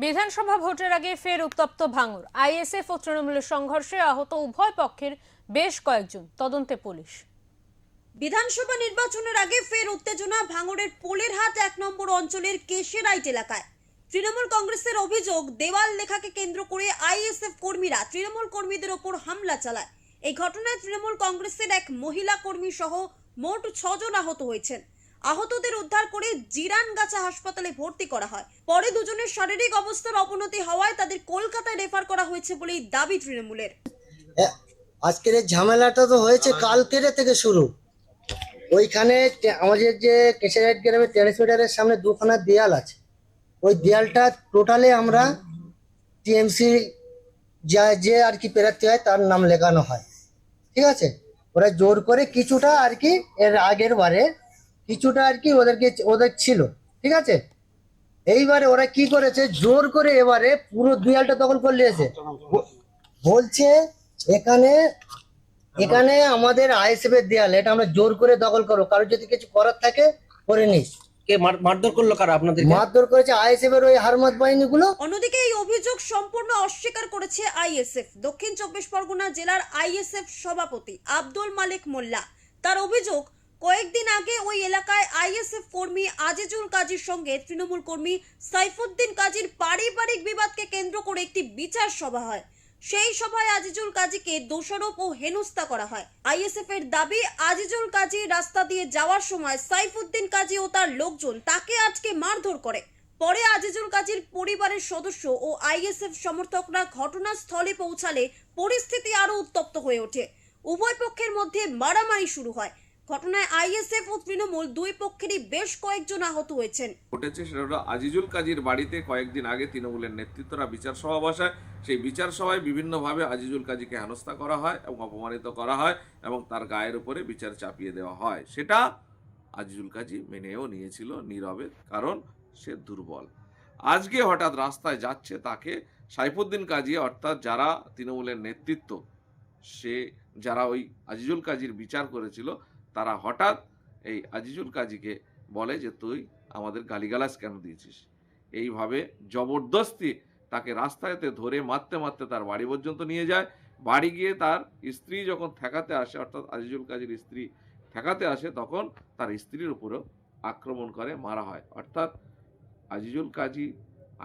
বিধানসভা ভোটের আগে ফের উত্তপ্ত ভাঙড়। আইএসএফ ও তৃণমূলের সংঘর্ষে আহত উভয় পক্ষের বেশ কয়েকজন, তদন্তে পুলিশ। বিধানসভা নির্বাচনের আগে ফের উত্তেজনা ভাঙড়ের পোলেরহাট ১ নম্বর অঞ্চলের কেশেরাইট এলাকায়। তৃণমূল কংগ্রেসের অভিযোগ, দেওয়াল লেখাকে কেন্দ্র করে আইএসএফ কর্মীরা তৃণমূল কর্মীদের ওপর হামলা চালায়। এই ঘটনায় তৃণমূল কংগ্রেসের এক মহিলা কর্মী সহ মোট ৬ জন আহত হয়েছেন। আহতদের উদ্ধার করে জিরানগাছা হাসপাতালে ভর্তি করা হয়। পরে দুজনের শারীরিক অবস্থার অবনতি হওয়ায় তাদের কলকাতায় রেফার করা হয়েছে বলেই দাবি তৃণমূলের। আজকের এই ঝামেলাটা তো হয়েছে কালকের থেকে শুরু। ওইখানে আমাদের যে কেশারাইট গ্রামের ট্রান্সমিটারের সামনে দুখানা দেয়াল আছে, ওই দেয়ালটা টোটালি আমরা টিএমসি যে আর কি প্রার্থী হয় তার নাম লেখানো হয়, ঠিক আছে। ওরা জোর করে কিছুটা আর কি এর আগের বারে কিছুটা আর কি ওদের ছিল, ঠিক আছে। এইবারে ওরা কি করেছে, জোর করে এবারে পুরো দেয়ালটা দখল করে নিয়েছে। বলছে এখানে আমাদের আইএসএফ এর দেয়াল, এটা আমরা জোর করে দখল করবো, কারো যদি কিছু করার থাকে করে নিস। কে মারধর করলো? কারা আপনাদের মারধর করেছে? আইএসএফ এর ওই হারমাত বাহিনীগুলো। অন্যদিকে এই অভিযোগ সম্পূর্ণ অস্বীকার করেছে আইএসএফ। দক্ষিণ ২৪ পরগনা জেলার আইএসএফ সভাপতি আব্দুল মালিক মোল্লা। তার অভিযোগ, কয়েকদিন আগে ওই এলাকায় আইএসএফ কর্মী আজিজুল কাজীর সঙ্গে তৃণমূল কর্মী সাইফুদ্দিন কাজীর পারিবারিক বিবাদকে কেন্দ্র করে একটি বিচার সভা হয়। সেই সভায় আজিজুল কাজীকে দোষারোপ ও হেনস্থা করা হয়। আইএসএফ এর দাবি, আজিজুল কাজী রাস্তা দিয়ে যাওয়ার সময় সাইফুদ্দিন কাজী ও তার লোকজন তাকে আটকে মারধর করে। পরে আজিজুল কাজীর পরিবারের সদস্য ও আইএসএফ সমর্থকরা ঘটনাস্থলে পৌঁছালে পরিস্থিতি আরো উত্তপ্ত হয়ে ওঠে। উভয় পক্ষের মধ্যে মারামারি শুরু হয়। ঘটনায় আইএসএফ ও তৃণমূল দুই পক্ষেরই বেশ কয়েকজন আহত হয়েছেন। ঘটেছে সেটা হলো আজিজুল কাজীর বাড়িতে কয়েকদিন আগে তৃণমূলের নেতৃত্বরা বিচার সভা বসায়। সেই বিচার সভায় বিভিন্নভাবে আজিজুল কাজীকে হেনস্থা করা হয় এবং অপমানিত করা হয় এবং তার গায়ের উপরে বিচার চাপিয়ে দেওয়া হয়। সেটা আজিজুল কাজী মেনেও নিয়েছিল নীরবে, কারণ সে দুর্বল। আজকে হঠাৎ রাস্তায় যাচ্ছে, তাকে সাইফুদ্দিন কাজী অর্থাৎ যারা তৃণমূলের নেতৃত্ব, যারা ওই আজিজুল কাজীর বিচার করেছিল, তারা হঠাৎ এই আজিজুল কাজীকে বলে যে তুই আমাদের গালিগালাজ কেন দিয়েছিস। এইভাবে জবরদস্তি তাকে রাস্তায়তে ধরে মারতে মারতে তার বাড়ি পর্যন্ত নিয়ে যায়। বাড়ি গিয়ে তার স্ত্রী যখন ঠেকাতে আসে, অর্থাৎ আজিজুল কাজীর স্ত্রী ঠেকাতে আসে, তখন তার স্ত্রীর উপরও আক্রমণ করে, মারা হয়। অর্থাৎ আজিজুল কাজী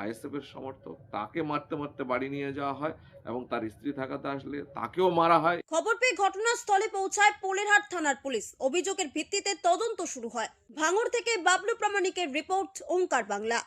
আইএসএফ এর সমর্থক, তাকে মারতে মারতে বাড়ি নিয়ে যাওয়া হয় এবং তার স্ত্রী থাকাতে আসলে তাকেও মারা হয়। খবর পেয়ে ঘটনাস্থলে পৌঁছায় পোলেরহাট থানার পুলিশ। অভিযোগের ভিত্তিতে তদন্ত শুরু হয়। ভাঙড় থেকে বাবলু প্রামাণিকের রিপোর্ট, ওঙ্কার বাংলা।